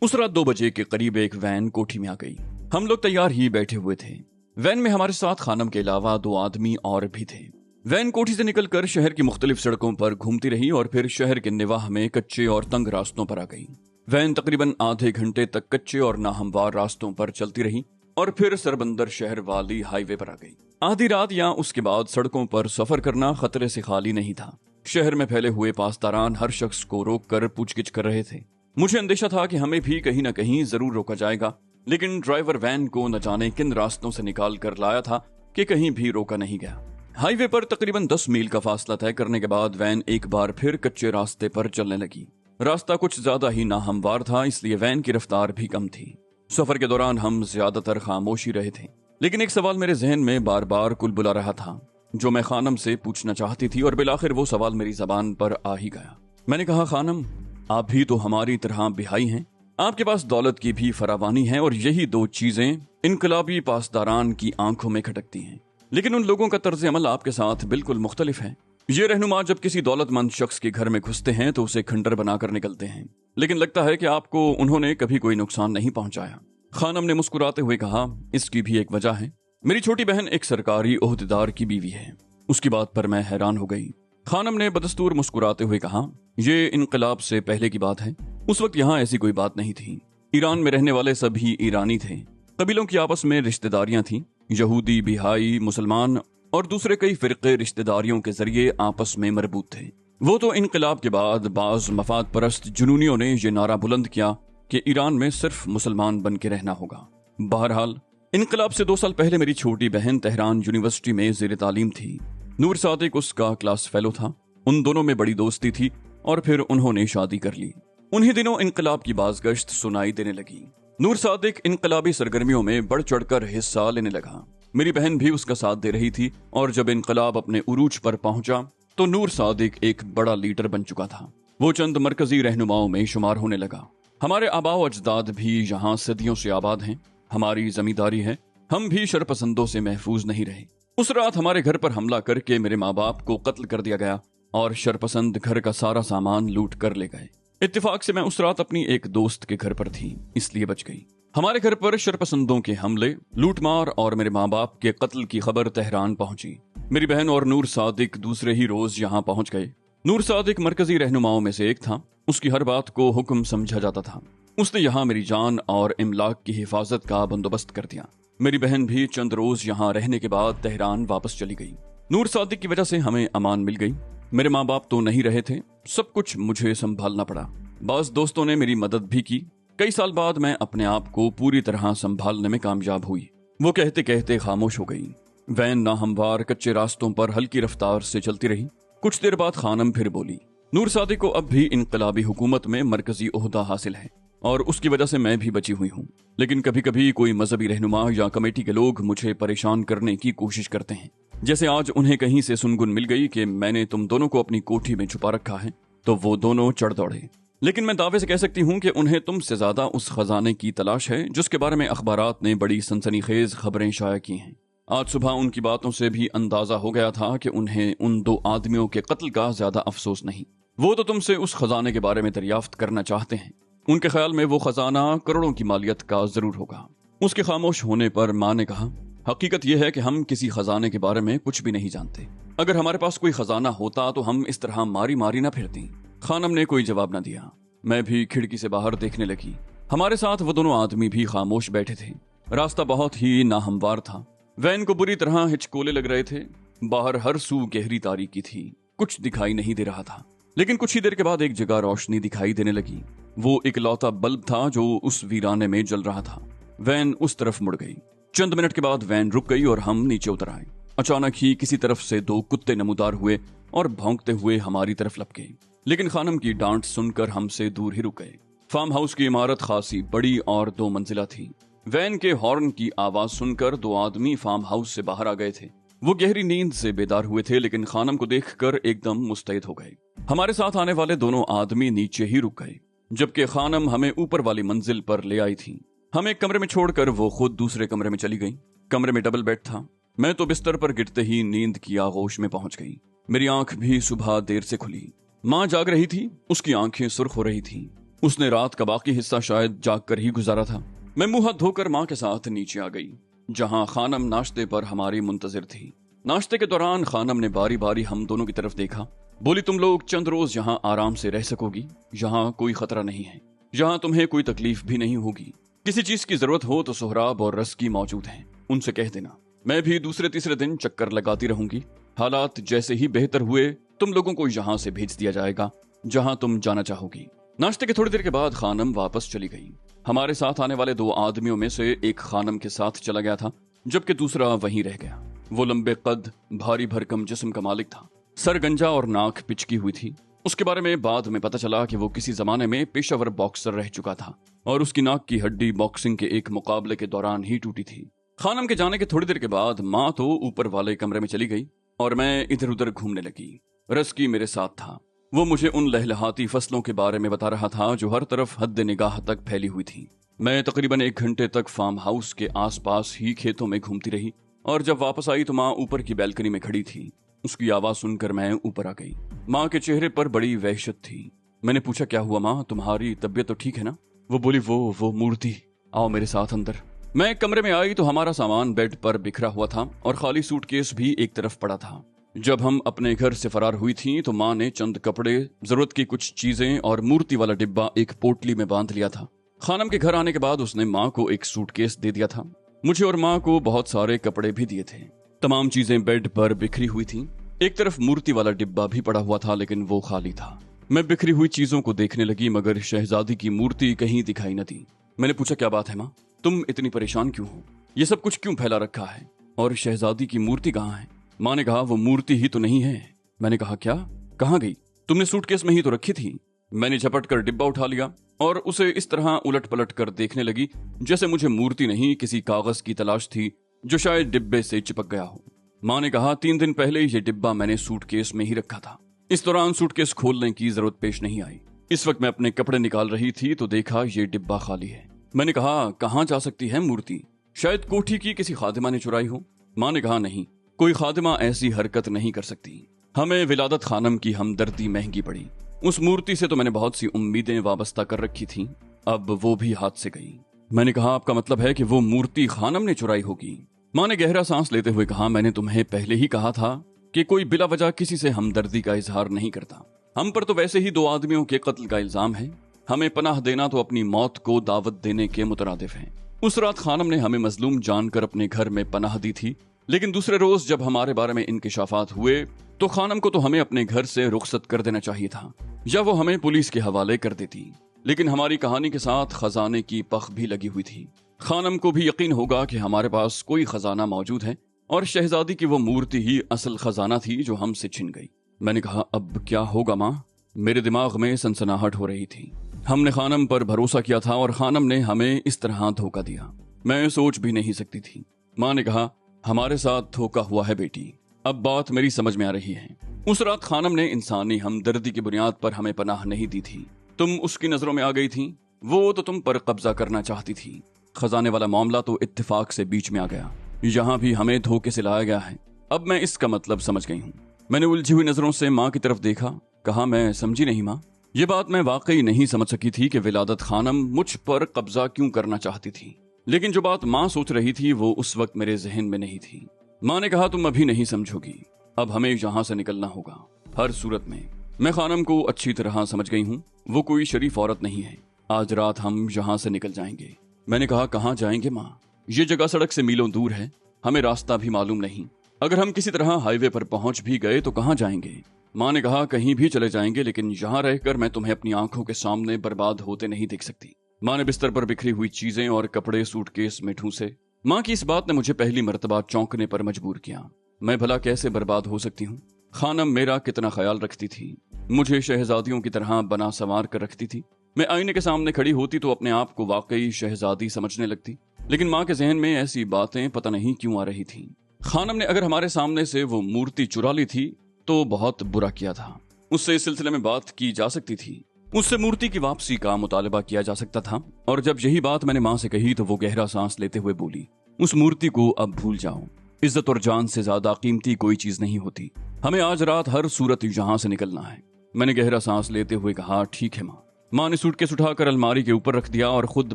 उस रात 2 बजे के करीब एक वैन कोठी में आ गई। हम लोग तैयार ही बैठे हुए थे। वैन में हमारे साथ खानम के अलावा 2 आदमी और भी थे। वैन कोठी से निकलकर शहर की मुख्तलिफ सड़कों पर घूमती रही और फिर शहर के निवाह में कच्चे और तंग रास्तों पर आ गई। वैन तकरीबन आधे घंटे तक कच्चे और नाहमवार रास्तों पर चलती रही और फिर सरबंदर शहर वाली हाईवे पर आ गई। आधी रात या उसके बाद सड़कों पर सफर करना खतरे से खाली नहीं था। शहर में फैले हुए पासदारान हर शख्स को रोक कर पूछगिछ कर रहे थे। मुझे अंदेशा था कि हमें भी कहीं न कहीं जरूर रोका जाएगा, लेकिन ड्राइवर वैन को न जाने किन रास्तों से निकाल कर लाया था कि कहीं भी रोका नहीं गया। हाईवे पर तकरीबन 10 मील का फासला तय करने के बाद वैन एक बार फिर कच्चे रास्ते पर चलने लगी। रास्ता कुछ ज्यादा ही नाहमवार था, इसलिए वैन की रफ्तार भी कम थी। सफर के दौरान हम ज्यादातर खामोश ही रहे थे, लेकिन एक सवाल मेरे जहन में बार बार कुलबुला रहा था जो मैं खानम से पूछना चाहती थी, और बिलाखिर वो सवाल मेरी जबान पर आ ही गया। मैंने कहा, खानम, आप भी तो हमारी तरह बिहाई हैं। आपके पास दौलत की भी फरावानी है और यही 2 चीजें इनकलाबी पासदारान की आंखों में खटकती हैं। लेकिन उन लोगों का तर्ज अमल आपके साथ बिल्कुल मुख्तलिफ है। ये रहनुमा जब किसी दौलतमंद शख्स के घर में घुसते हैं तो उसे खंडर बनाकर निकलते हैं, लेकिन लगता है कि आपको उन्होंने कभी कोई नुकसान नहीं पहुंचाया। खानम ने मुस्कुराते हुए कहा, इसकी भी एक वजह है। मेरी छोटी बहन एक सरकारी ओहदेदार की बीवी है। उसकी बात पर मैं हैरान हो गई। खानम ने बदस्तूर मुस्कुराते हुए कहा, ये इनकलाब से पहले की बात है। उस वक्त यहाँ ऐसी कोई बात नहीं थी। ईरान में रहने वाले सभी ईरानी थे। कबीलों की आपस में रिश्तेदारियां थीं। यहूदी, बिहाई, मुसलमान और दूसरे कई फिरके रिश्तेदारियों के जरिए आपस में मरबूत थे। वो तो इनकलाब के बाद बाज मफाद परस्त जुनूनियों ने यह नारा बुलंद किया कि ईरान में सिर्फ मुसलमान बन के रहना होगा। बहरहाल, इनकलाब से 2 साल पहले मेरी छोटी बहन तेहरान यूनिवर्सिटी में ज़ेर तालीम थी। नूर सादिक उसका क्लास फेलो था। उन दोनों में बड़ी दोस्ती थी और फिर उन्होंने शादी कर ली। उन्हीं दिनों इनकलाब की बाज़गश्त सुनाई देने लगी। नूर सादिक इनकलाबी सरगर्मियों में बढ़ चढ़कर हिस्सा लेने लगा। मेरी बहन भी उसका साथ दे रही थी और जब इनकलाब अपने उरूज पर पहुंचा तो नूर सादिक एक बड़ा लीडर बन चुका था। वो चंद मरकजी रहनुमाओं में शुमार होने लगा। हमारे आबाओ अजदाद भी यहाँ सदियों से आबाद हैं। हमारी जमींदारी है, हम भी शरपसंदों से महफूज नहीं रहे। उस रात हमारे घर पर हमला करके मेरे माँ बाप को कत्ल कर दिया गया और शरपसंद घर का सारा सामान लूट कर ले गए। इत्तेफाक से मैं उस रात अपनी एक दोस्त के घर पर थी, इसलिए बच गई। हमारे घर पर शरपसंदों के हमले, लूटमार और मेरे माँ बाप के कत्ल की खबर तेहरान पहुंची। मेरी बहन और नूर सादिक दूसरे ही रोज यहाँ पहुंच गए। नूर सादिक मरकजी रहनुमाओं में से एक था। उसकी हर बात को हुक्म समझा जाता था। उसने यहाँ मेरी जान और इमलाक की हिफाजत का बंदोबस्त कर दिया। मेरी बहन भी चंद रोज यहाँ रहने के बाद तेहरान वापस चली गई। नूर सादिक की वजह से हमें अमान मिल गई। मेरे माँ बाप तो नहीं रहे थे, सब कुछ मुझे संभालना पड़ा। बास दोस्तों ने मेरी मदद भी की। कई साल बाद मैं अपने आप को पूरी तरह संभालने में कामयाब हुई। वो कहते कहते खामोश हो गई। वैन नाहमवार कच्चे रास्तों पर हल्की रफ्तार से चलती रही। कुछ देर बाद खानम फिर बोली, नूर सादिक को अब भी इनकलाबी हुकूमत में मरकजी ओहदा हासिल है और उसकी वजह से मैं भी बची हुई हूँ। लेकिन कभी कभी कोई मजहबी रहनुमा या कमेटी के लोग मुझे परेशान करने की कोशिश करते हैं। जैसे आज उन्हें कहीं से सुनगुन मिल गई कि मैंने तुम दोनों को अपनी कोठी में छुपा रखा है, तो वो दोनों चढ़ दौड़े। लेकिन मैं दावे से कह सकती हूँ कि उन्हें तुमसे ज्यादा उस खजाने की तलाश है जिसके बारे में अखबारात ने बड़ी सनसनीखेज खबरें शाया की हैं। आज सुबह उनकी बातों से भी अंदाजा हो गया था कि उन्हें उन 2 आदमियों के कत्ल का ज्यादा अफसोस नहीं। वो तो तुमसे उस खजाने के बारे में दरियाफ्त करना चाहते हैं। उनके ख्याल में वो खजाना करोड़ों की मालियत का जरूर होगा। उसके खामोश होने पर माँ ने कहा, हकीकत यह है कि हम किसी खजाने के बारे में कुछ भी नहीं जानते। अगर हमारे पास कोई खजाना होता तो हम इस तरह मारी मारी ना फिरती। खानम ने कोई जवाब न दिया। मैं भी खिड़की से बाहर देखने लगी। हमारे साथ वो दोनों आदमी भी खामोश बैठे थे। रास्ता बहुत ही नाहमवार था। वैन को बुरी तरह हिचकोले लग रहे थे। बाहर हर सू गहरी तारीकी थी, कुछ दिखाई नहीं दे रहा था। लेकिन कुछ ही देर के बाद एक जगह रोशनी दिखाई देने लगी। वो इकलौता बल्ब था जो उस वीराने में जल रहा था। वैन उस तरफ मुड़ गई। चंद मिनट के बाद वैन रुक गई और हम नीचे उतर आए। अचानक ही किसी तरफ से 2 कुत्ते नमूदार हुए और भौंकते हुए हमारी तरफ लपके, लेकिन खानम की डांट सुनकर हमसे दूर ही रुक गए। फार्म हाउस की इमारत खासी बड़ी और 2 मंजिला थी। वैन के हॉर्न की आवाज सुनकर 2 आदमी फार्म हाउस से बाहर आ गए थे। वो गहरी नींद से बेदार हुए थे, लेकिन खानम को देखकर एकदम मुस्तैद हो गए। हमारे साथ आने वाले दोनों आदमी नीचे ही रुक गए, जबकि खानम हमें ऊपर वाली मंजिल पर ले आई थी। हमें एक कमरे में छोड़कर वो खुद दूसरे कमरे में चली गई। कमरे में डबल बेड था। मैं तो बिस्तर पर गिरते ही नींद की आगोश में पहुंच गई। मेरी आंख भी सुबह देर से खुली। माँ जाग रही थी, उसकी आंखें सुर्ख हो रही थी। उसने रात का बाकी हिस्सा शायद जाग कर ही गुजारा था। मैं मुंह हाथ धोकर माँ के साथ नीचे आ गई, जहाँ खानम नाश्ते पर हमारी मुंतजिर थी। नाश्ते के दौरान खानम ने बारी बारी हम दोनों की तरफ देखा। बोली, तुम लोग चंद रोज यहाँ आराम से रह सकोगी, यहाँ कोई खतरा नहीं है, यहाँ तुम्हें कोई तकलीफ भी नहीं होगी। किसी चीज की जरूरत हो तो सोहराब और रस्की मौजूद हैं, उनसे कह देना। मैं भी दूसरे तीसरे दिन चक्कर लगाती रहूंगी। हालात जैसे ही बेहतर हुए तुम लोगों को यहाँ से भेज दिया जाएगा जहाँ तुम जाना चाहोगी। नाश्ते के थोड़ी देर के बाद खानम वापस चली गई। हमारे साथ आने वाले 2 आदमियों में से एक खानम के साथ चला गया था, जबकि दूसरा वहीं रह गया। वो लंबे कद, भारी भरकम जिस्म का मालिक था। सर गंजा और नाक पिचकी हुई थी। उसके बारे में बाद में पता चला कि वो किसी जमाने में पेशेवर बॉक्सर रह चुका था और उसकी नाक की हड्डी बॉक्सिंग के एक मुकाबले के दौरान ही टूटी थी। खानम के जाने के थोड़ी देर के बाद माँ तो ऊपर वाले कमरे में चली गई और मैं इधर उधर घूमने लगी। रस्की मेरे साथ था। वो मुझे उन लहलहाती फसलों के बारे में बता रहा था जो हर तरफ हद निगाह तक फैली हुई थी। मैं तकरीबन 1 घंटे तक फार्म हाउस के आसपास ही खेतों में घूमती रही और जब वापस आई तो माँ ऊपर की बैल्कनी में खड़ी थी। उसकी आवाज सुनकर मैं ऊपर आ गई। माँ के चेहरे पर बड़ी वहशत थी। मैंने पूछा, क्या हुआ माँ, तुम्हारी तबीयत तो ठीक है ना? वो बोली, वो मूर्ति, आओ मेरे साथ अंदर। मैं कमरे में आई तो हमारा सामान बेड पर बिखरा हुआ था और खाली सूटकेस भी एक तरफ पड़ा था। जब हम अपने घर से फरार हुई थी तो माँ ने चंद कपड़े, जरूरत की कुछ चीजें और मूर्ति वाला डिब्बा एक पोटली में बांध लिया था। खानम के घर आने के बाद उसने माँ को एक सूटकेस दे दिया था। मुझे और माँ को बहुत सारे कपड़े भी दिए थे। तमाम चीजें बेड पर बिखरी हुई थी। एक तरफ मूर्ति वाला डिब्बा भी पड़ा हुआ था, लेकिन वो खाली था। मैं बिखरी हुई चीजों को देखने लगी, मगर शहजादी की मूर्ति कहीं दिखाई न दी। मैंने पूछा, क्या बात है माँ, तुम इतनी परेशान क्यों हो? ये सब कुछ क्यों फैला रखा है? और शहजादी की मूर्ति कहाँ है? माँ ने कहा, वो मूर्ति ही तो नहीं है। मैंने कहा, क्या? कहाँ गई? तुमने सूटकेस में ही तो रखी थी। मैंने झपट कर डिब्बा उठा लिया और उसे इस तरह उलट पलट कर देखने लगी जैसे मुझे मूर्ति नहीं, किसी कागज की तलाश थी जो शायद डिब्बे से चिपक गया हो। माँ ने कहा, 3 दिन पहले ये डिब्बा मैंने सूटकेस में ही रखा था। इस दौरान सूटकेस खोलने की जरूरत पेश नहीं आई। इस वक्त मैं अपने कपड़े निकाल रही थी तो देखा ये डिब्बा खाली है। मैंने कहा, कहाँ जा सकती है मूर्ति? शायद कोठी की किसी खादिमा ने चुराई हो। माँ ने कहा, नहीं, कोई खादिमा ऐसी हरकत नहीं कर सकती। हमें विलादत खानम की हमदर्दी महंगी पड़ी। उस मूर्ति से तो मैंने बहुत सी उम्मीदें वाबस्ता कर रखी थी, अब वो भी हाथ से गई। मैंने कहा, आपका मतलब है कि वो मूर्ति खानम ने चुराई होगी? माँ ने गहरा सांस लेते हुए कहा, मैंने तुम्हें पहले ही कहा था कि कोई बिला वजह किसी से हमदर्दी का इजहार नहीं करता। हम पर तो वैसे ही 2 आदमियों के कत्ल का इल्जाम है। हमें पनाह देना तो अपनी मौत को दावत देने के मुतरादिफ है। उस रात खानम ने हमें मजलूम जानकर अपने घर में पनाह दी थी, लेकिन दूसरे रोज जब हमारे बारे में इंकिशाफात हुए तो खानम को तो हमें अपने घर से रुखसत कर देना चाहिए था, या वो हमें पुलिस के हवाले कर देती। लेकिन हमारी कहानी के साथ खजाने की पख भी लगी हुई थी। खानम को भी यकीन होगा कि हमारे पास कोई खजाना मौजूद है और शहजादी की वो मूर्ति ही असल खजाना थी जो हमसे छिन गई। मैंने कहा, अब क्या होगा माँ? मेरे दिमाग में सनसनाहट हो रही थी। हमने खानम पर भरोसा किया था और खानम ने हमें इस तरह धोखा दिया। मैं सोच भी नहीं सकती थी। माँ ने कहा, हमारे साथ धोखा हुआ है बेटी, अब बात मेरी समझ में आ रही है। उस रात खानम ने इंसानी हमदर्दी की बुनियाद पर हमें पनाह नहीं दी थी। तुम उसकी नजरों में आ गई थी। वो तो तुम पर कब्जा करना चाहती थी। खजाने वाला मामला तो इत्तेफाक से बीच में आ गया। यहाँ भी हमें धोखे से लाया गया है। अब मैं इसका मतलब समझ गई हूँ। मैंने उलझी हुई नजरों से माँ की तरफ देखा। कहा, मैं समझी नहीं माँ। ये बात मैं वाकई नहीं समझ सकी थी कि विलादत खानम मुझ पर कब्जा क्यों करना चाहती थी, लेकिन जो बात माँ सोच रही थी वो उस वक्त मेरे जहन में नहीं थी। माँ ने कहा, तुम अभी नहीं समझोगी, अब हमें यहाँ से निकलना होगा हर सूरत में। मैं खानम को अच्छी तरह समझ गई हूँ। वो कोई शरीफ औरत नहीं है। आज रात हम यहाँ से निकल जाएंगे। मैंने कहा, कहाँ जाएंगे माँ? ये जगह सड़क से मीलों दूर है, हमें रास्ता भी मालूम नहीं। अगर हम किसी तरह हाईवे पर पहुंच भी गए तो कहाँ जाएंगे? माँ ने कहा, कहीं भी चले जाएंगे, लेकिन यहाँ रहकर मैं तुम्हें अपनी आंखों के सामने बर्बाद होते नहीं देख सकती। माँ ने बिस्तर पर बिखरी हुई चीजें और कपड़े सूटकेस में ठूंसे। माँ की इस बात ने मुझे पहली मर्तबा चौंकने पर मजबूर किया। मैं भला कैसे बर्बाद हो सकती हूँ? खानम मेरा कितना ख्याल रखती थी, मुझे शहजादियों की तरह बना संवार कर रखती थी। मैं आईने के सामने खड़ी होती तो अपने आप को वाकई शहजादी समझने लगती, लेकिन माँ के जहन में ऐसी बातें पता नहीं क्यों आ रही थी। खानम ने अगर हमारे सामने से वो मूर्ति चुरा ली थी तो बहुत बुरा किया था। उससे इस सिलसिले में बात की जा सकती थी, उससे मूर्ति की वापसी का मुतालबा किया जा सकता था। और जब यही बात मैंने माँ से कही तो वो गहरा सांस लेते हुए बोली, उस मूर्ति को अब भूल जाओ। इज्जत और जान से ज्यादा कीमती कोई चीज नहीं होती। हमें आज रात हर सूरत यहाँ से निकलना है। मैंने गहरा सांस लेते हुए कहा, ठीक है माँ। माँ ने सूटकेस उठाकर अलमारी के ऊपर रख दिया और खुद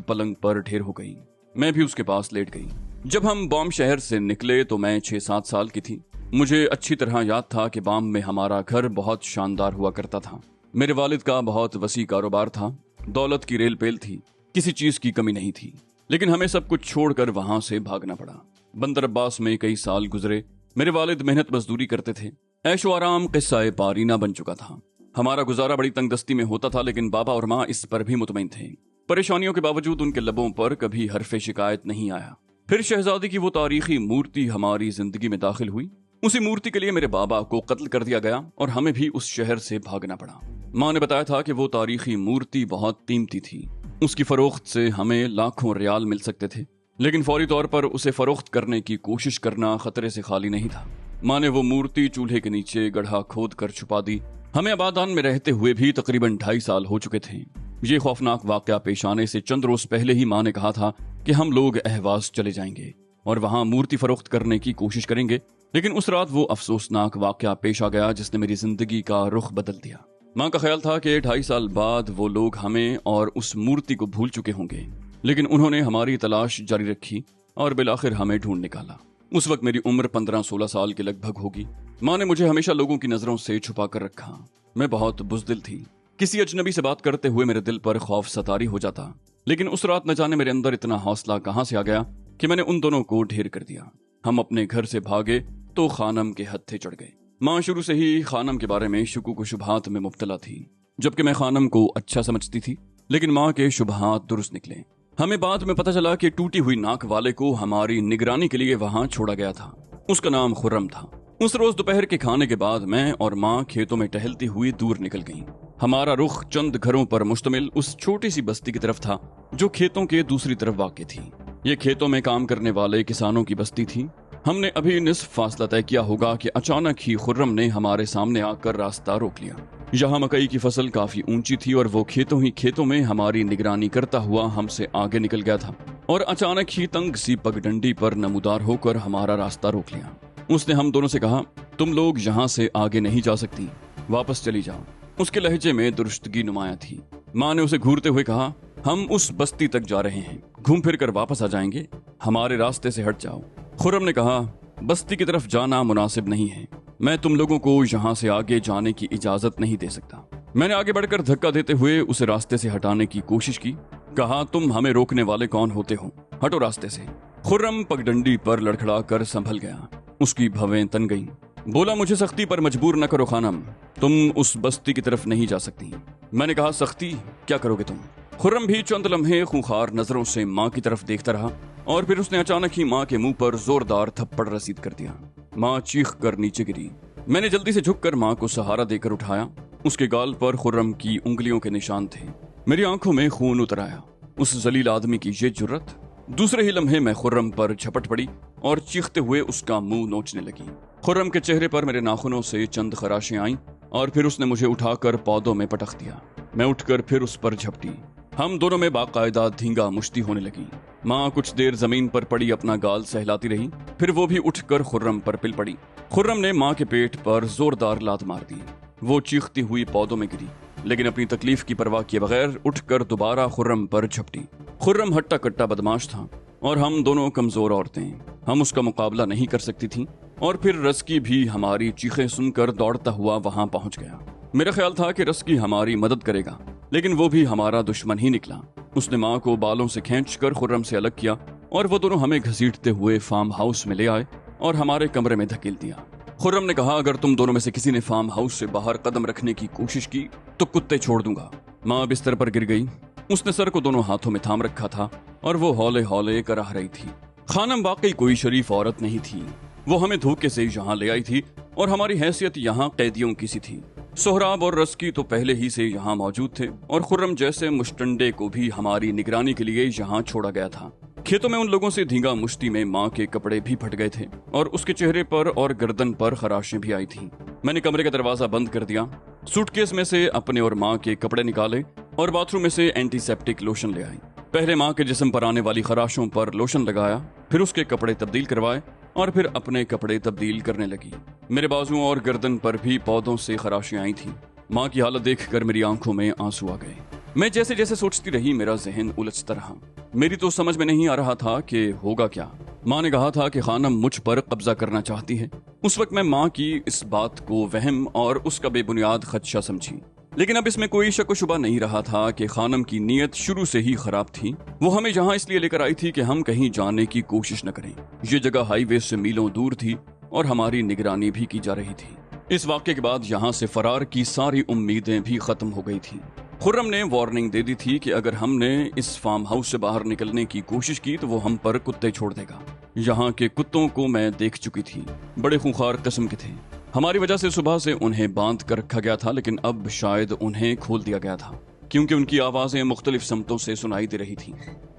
पलंग पर ढेर हो गई। मैं भी उसके पास लेट गई। जब हम बॉम्ब शहर से निकले तो मैं 6-7 साल की थी। मुझे अच्छी तरह याद था कि बॉम्ब में हमारा घर बहुत शानदार हुआ करता था। मेरे वालिद का बहुत वसी कारोबार था, दौलत की रेल पेल थी, किसी चीज की कमी नहीं थी। लेकिन हमें सब कुछ छोड़कर वहां से भागना पड़ा। बंदर अब्बास में कई साल गुजरे। मेरे वालिद मेहनत मजदूरी करते थे। ऐशो आराम किस्सा पारीना बन चुका था। हमारा गुजारा बड़ी तंगदस्ती में होता था, लेकिन बाबा और माँ इस पर भी मुतमईन थे। परेशानियों के बावजूद उनके लबों पर कभी हरफे शिकायत नहीं आया। फिर शहजादी की वो तारीखी मूर्ति हमारी जिंदगी में दाखिल हुई। उसी मूर्ति के लिए मेरे बाबा को कत्ल कर दिया गया और हमें भी उस शहर से भागना पड़ा। माँ ने बताया था कि वो तारीखी मूर्ति बहुत कीमती थी। उसकी फरोख्त से हमें लाखों रियाल मिल सकते थे, लेकिन फौरी तौर पर उसे फरोख्त करने की कोशिश करना खतरे से खाली नहीं था। माँ ने वो मूर्ति चूल्हे के नीचे गड्ढा खोद कर छुपा दी। हमें आबादान में रहते हुए भी तकरीबन 2.5 साल हो चुके थे। ये खौफनाक वाकया पेश आने से चंद रोज पहले ही माँ ने कहा था कि हम लोग अहवाज चले जाएंगे और वहां मूर्ति फरोख्त करने की कोशिश करेंगे। लेकिन उस रात वो अफसोसनाक वाकया पेश आ गया जिसने मेरी जिंदगी का रुख बदल दिया। माँ का ख्याल था कि 2.5 साल बाद वो लोग हमें और उस मूर्ति को भूल चुके होंगे, लेकिन उन्होंने हमारी तलाश जारी रखी और बिलाखिर हमें ढूंढ निकाला। उस वक्त मेरी उम्र 15-16 साल के लगभग होगी। माँ ने मुझे हमेशा लोगों की नजरों से छुपा कर रखा। मैं बहुत बुज़दिल थी। किसी अजनबी से बात करते हुए मेरे दिल पर खौफ सतारी हो जाता। लेकिन उस रात न जाने मेरे अंदर इतना हौसला कहां से आ गया कि मैंने उन दोनों को ढेर कर दिया। हम अपने घर से भागे तो खानम के हत्थे चढ़ गए। माँ शुरू से ही खानम के बारे में शुकूक शुबहात में मुब्तला थी, जबकि मैं खानम को अच्छा समझती थी। लेकिन माँ के शुबहात दुरुस्त निकले। हमें बाद में पता चला कि टूटी हुई नाक वाले को हमारी निगरानी के लिए वहां छोड़ा गया था। उसका नाम खुर्रम था। उस रोज दोपहर के खाने के बाद मैं और माँ खेतों में टहलती हुई दूर निकल गईं। हमारा रुख चंद घरों पर मुश्तमिल उस छोटी सी बस्ती की तरफ था जो खेतों के दूसरी तरफ वाक़ थी। ये खेतों में काम करने वाले किसानों की बस्ती थी। हमने अभी निस्फ फासला तय किया होगा कि अचानक ही खुर्रम ने हमारे सामने आकर रास्ता रोक लिया। यहाँ मकई की फसल काफी ऊंची थी और वो खेतों ही खेतों में हमारी निगरानी करता हुआ हमसे आगे निकल गया था और अचानक ही तंग सी पगडंडी पर नमूदार होकर हमारा रास्ता रोक लिया। उसने हम दोनों से कहा, तुम लोग यहाँ से आगे नहीं जा सकती, वापस चली जाओ। उसके लहजे में दुरुस्तगी नुमाया थी। माँ ने उसे घूरते हुए कहा, हम उस बस्ती तक जा रहे हैं, घूम फिर कर वापस आ जाएंगे, हमारे रास्ते से हट जाओ। खुर्रम ने कहा, बस्ती की तरफ जाना मुनासिब नहीं है, मैं तुम लोगों को यहाँ से आगे जाने की इजाजत नहीं दे सकता। मैंने आगे बढ़कर धक्का देते हुए उसे रास्ते से हटाने की कोशिश की। कहा, तुम हमें रोकने वाले कौन होते हो, हटो रास्ते से। खुर्रम पगडंडी पर लड़खड़ा कर संभल गया। उसकी भवें तन गईं। बोला, मुझे सख्ती पर मजबूर न करो खानम, तुम उस बस्ती की तरफ नहीं जा सकती। मैंने कहा, सख्ती क्या करोगे तुम? खुर्रम भी चंद लम्हे खूंखार नजरों से माँ की तरफ देखता रहा और फिर उसने अचानक ही माँ के मुंह पर जोरदार थप्पड़ रसीद कर दिया। माँ चीख कर नीचे गिरी। मैंने जल्दी से झुककर माँ को सहारा देकर उठाया। उसके गाल पर खुर्रम की उंगलियों के निशान थे। मेरी आंखों में खून उतर आया। उस जलील आदमी की ये जुर्रत! दूसरे ही लम्हे में खुर्रम पर झपट पड़ी और चीखते हुए उसका मुंह नोचने लगी। खुर्रम के चेहरे पर मेरे नाखूनों से चंद खराशें आईं और फिर उसने मुझे उठाकर पौधों में पटक दिया। मैं उठकर फिर उस पर झपटी। हम दोनों में बाकायदा धींगा मुश्ती होने लगी। माँ कुछ देर जमीन पर पड़ी अपना गाल सहलाती रही, फिर वो भी उठकर खुर्रम पर पिल पड़ी। खुर्रम ने माँ के पेट पर जोरदार लात मार दी। वो चीखती हुई पौधों में गिरी, लेकिन अपनी तकलीफ की परवाह किए बगैर उठकर दोबारा खुर्रम पर झपटी। खुर्रम हट्टा कट्टा बदमाश था और हम दोनों कमजोर औरतें, हम उसका मुकाबला नहीं कर सकती थीं। और फिर रस्की भी हमारी चीखें सुनकर दौड़ता हुआ वहां पहुंच गया। मेरा ख्याल था कि रस्की हमारी मदद करेगा, लेकिन वो भी हमारा दुश्मन ही निकला। उसने माँ को बालों से खींचकर खुर्रम से अलग किया और वो दोनों हमें घसीटते हुए फार्म हाउस में ले आए और हमारे कमरे में धकेल दिया। खुर्रम ने कहा, अगर तुम दोनों में से किसी ने फार्म हाउस से बाहर कदम रखने की कोशिश की तो कुत्ते छोड़ दूंगा। माँ बिस्तर पर गिर गई। उसने सर को दोनों हाथों में थाम रखा था और वो हौले हौले कराह रही थी। खानम वाकई कोई शरीफ औरत नहीं थी। वो हमें धोखे से यहाँ ले आई थी और हमारी हैसियत यहाँ कैदियों की सी थी। सोहराब और रस्की तो पहले ही से यहाँ मौजूद थे और खुर्रम जैसे मुश्तंडे को भी हमारी निगरानी के लिए यहाँ छोड़ा गया था। खेतों में उन लोगों से धींगा मुश्ती में माँ के कपड़े भी फट गए थे और उसके चेहरे पर और गर्दन पर खराशें भी आई थीं। मैंने कमरे का दरवाजा बंद कर दिया, सूटकेस में से अपने और माँ के कपड़े निकाले और बाथरूम में से एंटीसेप्टिक लोशन ले आई। पहले माँ के जिस्म पर आने वाली खराशों पर लोशन लगाया, फिर उसके कपड़े तब्दील करवाए और फिर अपने कपड़े तब्दील करने लगी। मेरे बाजुओं और गर्दन पर भी पौधों से खराशें आई थीं। माँ की हालत देखकर मेरी आंखों में आंसू आ गए। मैं जैसे जैसे सोचती रही मेरा जहन उलझता रहा। मेरी तो समझ में नहीं आ रहा था कि होगा क्या। माँ ने कहा था कि खानम मुझ पर कब्जा करना चाहती है। उस वक्त मैं माँ की इस बात को वहम और उसका बेबुनियाद खदशा समझी, लेकिन अब इसमें कोई शक व शुबा नहीं रहा था कि खानम की नीयत शुरू से ही खराब थी। वो हमें यहाँ इसलिए लेकर आई थी कि हम कहीं जाने की कोशिश न करें। ये जगह हाईवे से मीलों दूर थी और हमारी निगरानी भी की जा रही थी। इस वाक्य के बाद यहाँ से फरार की सारी उम्मीदें भी खत्म हो गई थी। खुर्रम ने वार्निंग दे दी थी कि अगर हमने इस फार्म हाउस से बाहर निकलने की कोशिश की तो वो हम पर कुत्ते छोड़ देगा। यहाँ के कुत्तों को मैं देख चुकी थी, बड़े खूंखार किस्म के थे। हमारी वजह से सुबह से उन्हें बांध कर रखा गया था, लेकिन अब शायद उन्हें खोल दिया गया था क्योंकि उनकी आवाजें मुख्तलिफ समतों से सुनाई दे रही थी।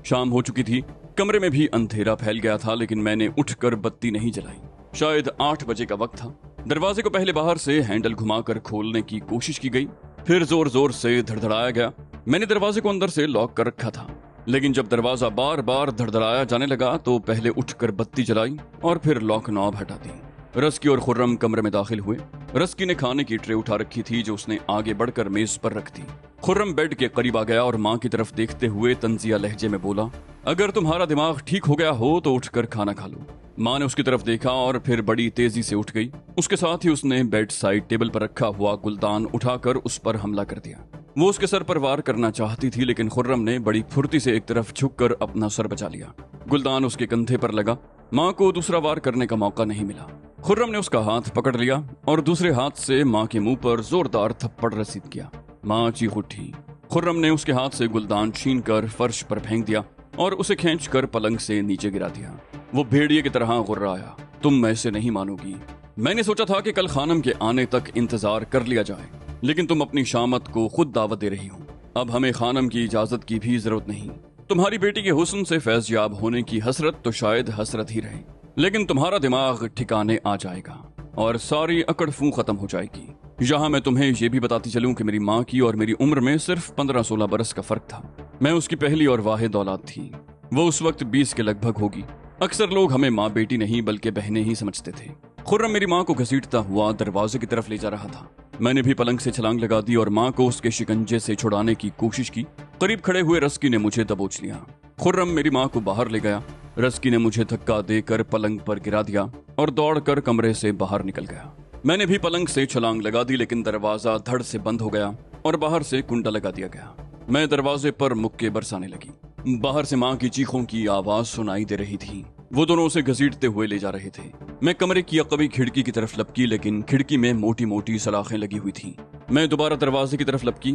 शाम हो चुकी थी, कमरे में भी अंधेरा फैल गया था, लेकिन मैंने उठकर बत्ती नहीं जलाई। शायद 8 बजे का वक्त था। दरवाजे को पहले बाहर से हैंडल घुमाकर खोलने की कोशिश की गई, फिर जोर जोर से धड़धड़ाया गया। मैंने दरवाजे को अंदर से लॉक कर रखा था, लेकिन जब दरवाजा बार बार धड़धड़ाया जाने लगा तो पहले उठकर बत्ती जलाई और फिर लॉक नॉब हटा दी। रस्की और खुर्रम कमरे में दाखिल हुए। रस्की ने खाने की ट्रे उठा रखी थी जो उसने आगे बढ़कर मेज पर रख दी। खुर्रम बेड के करीब आ गया और माँ की तरफ देखते हुए तंजिया लहजे में बोला, अगर तुम्हारा दिमाग ठीक हो गया हो तो उठकर खाना खा लो। माँ ने उसकी तरफ देखा और फिर बड़ी तेजी से उठ गई। उसके साथ ही उसने बेड साइड टेबल पर रखा हुआ गुलदान उठाकर उस पर हमला कर दिया। वो उसके सर पर वार करना चाहती थी, लेकिन खुर्रम ने बड़ी फुर्ती से एक तरफ झुककर अपना सर बचा लिया। गुलदान उसके कंधे पर लगा। माँ को दूसरा वार करने का मौका नहीं मिला। खुर्रम ने उसका हाथ पकड़ लिया और दूसरे हाथ से माँ के मुंह पर जोरदार थप्पड़ रसीद किया। माँ चीख उठी। खुर्रम ने उसके हाथ से गुलदान छीनकर फर्श पर फेंक दिया और उसे खींचकर पलंग से नीचे गिरा दिया। वो भेड़िए की तरह गुर्राया, तुम ऐसे नहीं मानोगी। मैंने सोचा था कि कल खानम के आने तक इंतजार कर लिया जाए, लेकिन तुम अपनी शामत को खुद दावत दे रही हो। अब हमें खानम की इजाजत की भी जरूरत नहीं। तुम्हारी बेटी के हुस्न से फैज़याब होने की हसरत तो शायद हसरत ही रहे, लेकिन तुम्हारा दिमाग ठिकाने आ जाएगा और सारी अकड़ फू खत्म हो जाएगी। यहाँ मैं तुम्हें ये भी बताती चलूं कि मेरी माँ की और मेरी उम्र में सिर्फ 15-16 बरस का फर्क था। मैं उसकी पहली और वाहिद औलाद थी। वो उस वक्त 20 के लगभग होगी। अक्सर लोग हमें माँ बेटी नहीं बल्कि बहनें ही समझते थे। खुर्रम मेरी माँ को घसीटता हुआ दरवाजे की तरफ ले जा रहा था। मैंने भी पलंग से छलांग लगा दी और माँ को उसके शिकंजे से छुड़ाने की कोशिश की। करीब खड़े हुए रस्की ने मुझे दबोच लिया। खुर्रम मेरी माँ को बाहर ले गया। रस्की ने मुझे धक्का देकर पलंग पर गिरा दिया और दौड़कर कमरे से बाहर निकल गया। मैंने भी पलंग से छलांग लगा दी, लेकिन दरवाजा धड़ से बंद हो गया और बाहर से कुंडा लगा दिया गया। मैं दरवाजे पर मुक्के बरसाने लगी। बाहर से माँ की चीखों की आवाज सुनाई दे रही थी। वो दोनों उसे घसीटते हुए ले जा रहे थे। मैं कमरे की अकबी खिड़की की तरफ लपकी, लेकिन खिड़की में मोटी मोटी सलाखें लगी हुई थी। मैं दोबारा दरवाजे की तरफ लपकी।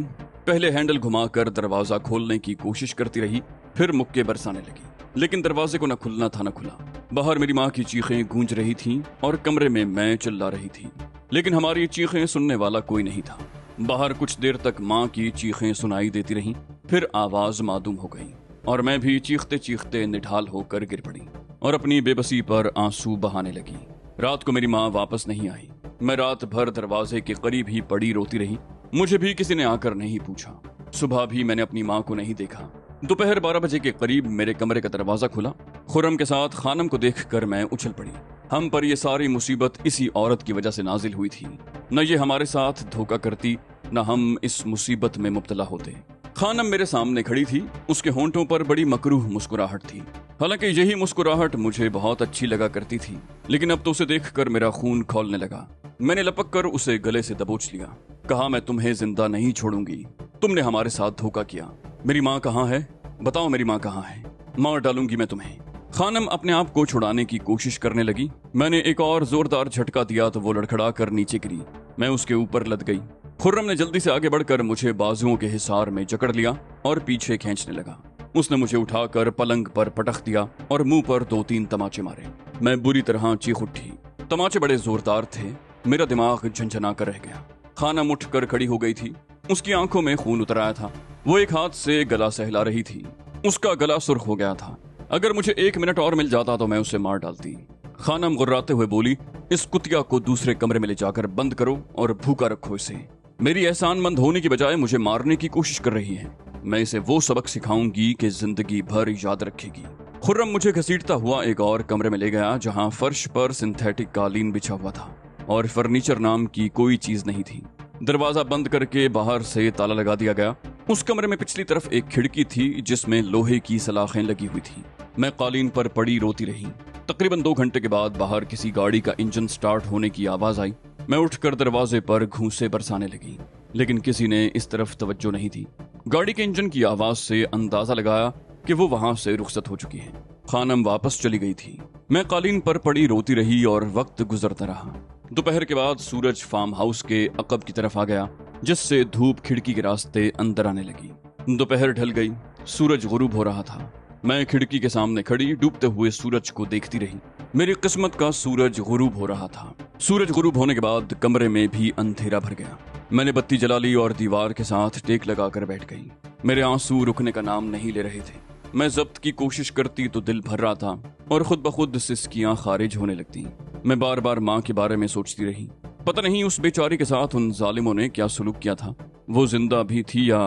पहले हैंडल घुमाकर दरवाजा खोलने की कोशिश करती रही, फिर मुक्के बरसाने लगी, लेकिन दरवाजे को न खुलना था न खुला। बाहर मेरी माँ की चीखें गूंज रही थीं और कमरे में मैं चिल्ला रही थी, लेकिन हमारी चीखें सुनने वाला कोई नहीं था। बाहर कुछ देर तक माँ की चीखें सुनाई देती रहीं, फिर आवाज मादूम हो गई और मैं भी चीखते चीखते निढाल होकर गिर पड़ी और अपनी बेबसी पर आंसू बहाने लगी। रात को मेरी माँ वापस नहीं आई। मैं रात भर दरवाजे के करीब ही पड़ी रोती रही। मुझे भी किसी ने आकर नहीं पूछा। सुबह भी मैंने अपनी माँ को नहीं देखा। दोपहर 12 बजे के करीब मेरे कमरे का दरवाजा खुला। खुर्रम के साथ खानम को देखकर मैं उछल पड़ी। हम पर यह सारी मुसीबत इसी औरत की वजह से नाजिल हुई थी। न ये हमारे साथ धोखा करती, न हम इस मुसीबत में मुब्तला होते। खानम मेरे सामने खड़ी थी। उसके होंठों पर बड़ी मकरूह मुस्कुराहट थी। हालांकि यही मुस्कुराहट मुझे बहुत अच्छी लगा करती थी, लेकिन अब तो उसे देखकर मेरा खून खौलने लगा। मैंने लपक कर उसे गले से दबोच लिया। कहा, मैं तुम्हें जिंदा नहीं छोड़ूंगी। तुमने हमारे साथ धोखा किया। मेरी माँ कहाँ है? बताओ मेरी माँ कहाँ है? मार डालूंगी मैं तुम्हें। खानम अपने आप को छुड़ाने की कोशिश करने लगी। मैंने एक और जोरदार झटका दिया तो वो लड़खड़ा कर नीचे गिरी। मैं उसके ऊपर लद गई। खुर्रम ने जल्दी से आगे बढ़कर मुझे बाजुओं के हिसार में जकड़ लिया और पीछे खींचने लगा। उसने मुझे उठाकर पलंग पर पटक दिया और मुंह पर 2-3 तमाचे मारे। मैं बुरी तरह चीख उठी। तमाचे बड़े जोरदार थे। मेरा दिमाग झंझना कर रह गया। खानम उठकर खड़ी हो गई थी। उसकी आंखों में खून उतर आया था। वो एक हाथ से गला सहला रही थी। उसका गला सुर्ख हो गया था। अगर मुझे 1 मिनट और मिल जाता तो मैं उसे मार डालती। खानम गुर्राते हुए बोली, इस कुतिया को दूसरे कमरे में ले जाकर बंद करो और भूखा रखो इसे। मेरी एहसानमंद होने की बजाय मुझे मारने की कोशिश कर रही है। मैं इसे वो सबक सिखाऊंगी कि जिंदगी भर याद रखेगी। खुर्रम मुझे घसीटता हुआ एक और कमरे में ले गया, जहां फर्श पर सिंथेटिक कालीन बिछा हुआ था और फर्नीचर नाम की कोई चीज नहीं थी। दरवाजा बंद करके बाहर से ताला लगा दिया गया। उस कमरे में पिछली तरफ एक खिड़की थी जिसमें लोहे की सलाखें लगी हुई थी। मैं कालीन पर पड़ी रोती रही। तकरीबन 2 घंटे के बाद बाहर किसी गाड़ी का इंजन स्टार्ट होने की आवाज आई। मैं उठकर दरवाजे पर घूंसे बरसाने लगी, लेकिन किसी ने इस तरफ तवज्जो नहीं दी। गाड़ी के इंजन की आवाज से अंदाजा लगाया कि वो वहां से रुखसत हो चुकी है। खानम वापस चली गई थी। मैं कालीन पर पड़ी रोती रही और वक्त गुजरता रहा। दोपहर के बाद सूरज फार्म हाउस के अकब की तरफ आ गया, जिससे धूप खिड़की के रास्ते अंदर आने लगी। दोपहर ढल गई, सूरज गुरूब हो रहा था। मैं खिड़की के सामने खड़ी डूबते हुए सूरज को देखती रही। मेरी किस्मत का सूरज गुरूब हो रहा था। सूरज गुरूब होने के बाद कमरे में भी अंधेरा भर गया। मैंने बत्ती जला ली और दीवार के साथ टेक लगाकर बैठ गई। मेरे आंसू रुकने का नाम नहीं ले रहे थे। मैं जब्त की कोशिश करती तो दिल भर रहा था और खुद ब खुद सिसकियां खारिज होने लगती। मैं बार बार माँ के बारे में सोचती रही। पता नहीं उस बेचारी के साथ उन जालिमों ने क्या सुलूक किया था। वो जिंदा भी थी या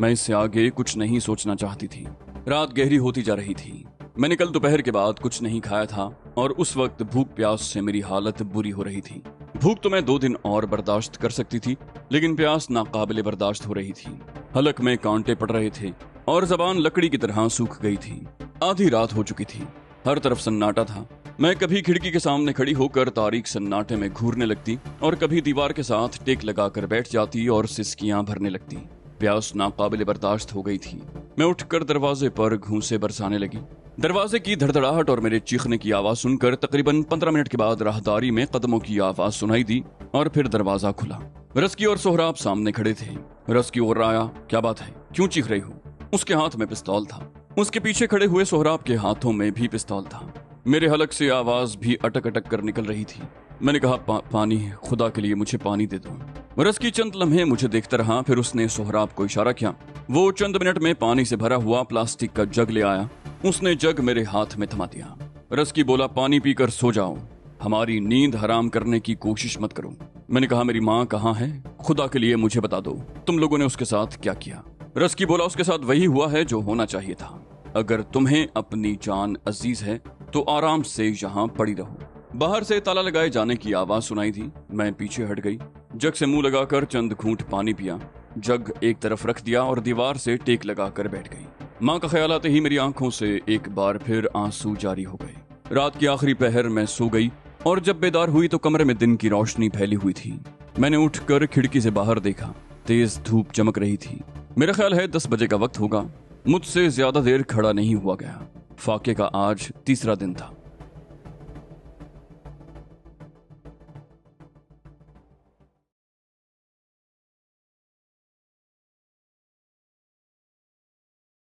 मैं इससे आगे कुछ नहीं सोचना चाहती थी। रात गहरी होती जा रही थी। मैंने कल दोपहर के बाद कुछ नहीं खाया था और उस वक्त भूख प्यास से मेरी हालत बुरी हो रही थी। भूख तो मैं 2 दिन और बर्दाश्त कर सकती थी, लेकिन प्यास नाकाबिले बर्दाश्त हो रही थी। हलक में कांटे पड़ रहे थे और जबान लकड़ी की तरह सूख गई थी। आधी रात हो चुकी थी। हर तरफ सन्नाटा था। मैं कभी खिड़की के सामने खड़ी होकर तारीक सन्नाटे में घूरने लगती और कभी दीवार के साथ टेक लगाकर बैठ जाती और सिसकियां भरने लगती। प्यास नाकाबिले बर्दाश्त हो गई थी। मैं उठकर दरवाजे पर घूंसे बरसाने लगी। दरवाजे की धड़धड़ाहट और मेरे चीखने की आवाज सुनकर तकरीबन 15 मिनट के बाद राहदारी में कदमों की आवाज सुनाई दी और फिर दरवाजा खुला। रस्की और सोहराब सामने खड़े थे। रस्की और आया, क्या बात है, क्यों चीख रही हो? उसके हाथ में पिस्तौल था। उसके पीछे खड़े हुए सोहराब के हाथों में भी पिस्तौल था। मेरे हलक से आवाज भी अटक अटक कर निकल रही थी। मैंने कहा, पानी, खुदा के लिए मुझे पानी दे दो। रस्की चंद लम्हे मुझे देखता रहा, फिर उसने सोहराब को इशारा किया। वो चंद मिनट में पानी से भरा हुआ प्लास्टिक का जग ले आया। उसने जग मेरे हाथ में थमा दिया। रस्की बोला, पानी पीकर सो जाओ, हमारी नींद हराम करने की कोशिश मत करो। मैंने कहा, मेरी माँ कहाँ है? खुदा के लिए मुझे बता दो, तुम लोगों ने उसके साथ क्या किया? रस्की बोला, उसके साथ वही हुआ है जो होना चाहिए था। अगर तुम्हें अपनी जान अजीज है तो आराम से यहाँ पड़ी रहो। बाहर से ताला लगाए जाने की आवाज सुनाई थी। मैं पीछे हट गई। जग से मुंह लगाकर चंद घूंट पानी पिया। जग एक तरफ रख दिया और दीवार से टेक लगाकर बैठ गई। माँ का ख्याल आते ही मेरी आंखों से एक बार फिर आंसू जारी हो गए। रात की आखिरी पहर मैं सो गई और जब बेदार हुई तो कमरे में दिन की रोशनी फैली हुई थी। मैंने उठकर खिड़की से बाहर देखा। तेज धूप चमक रही थी। मेरा ख्याल है 10 बजे का वक्त होगा। मुझसे ज्यादा देर खड़ा नहीं हुआ गया। फाके का आज तीसरा दिन था।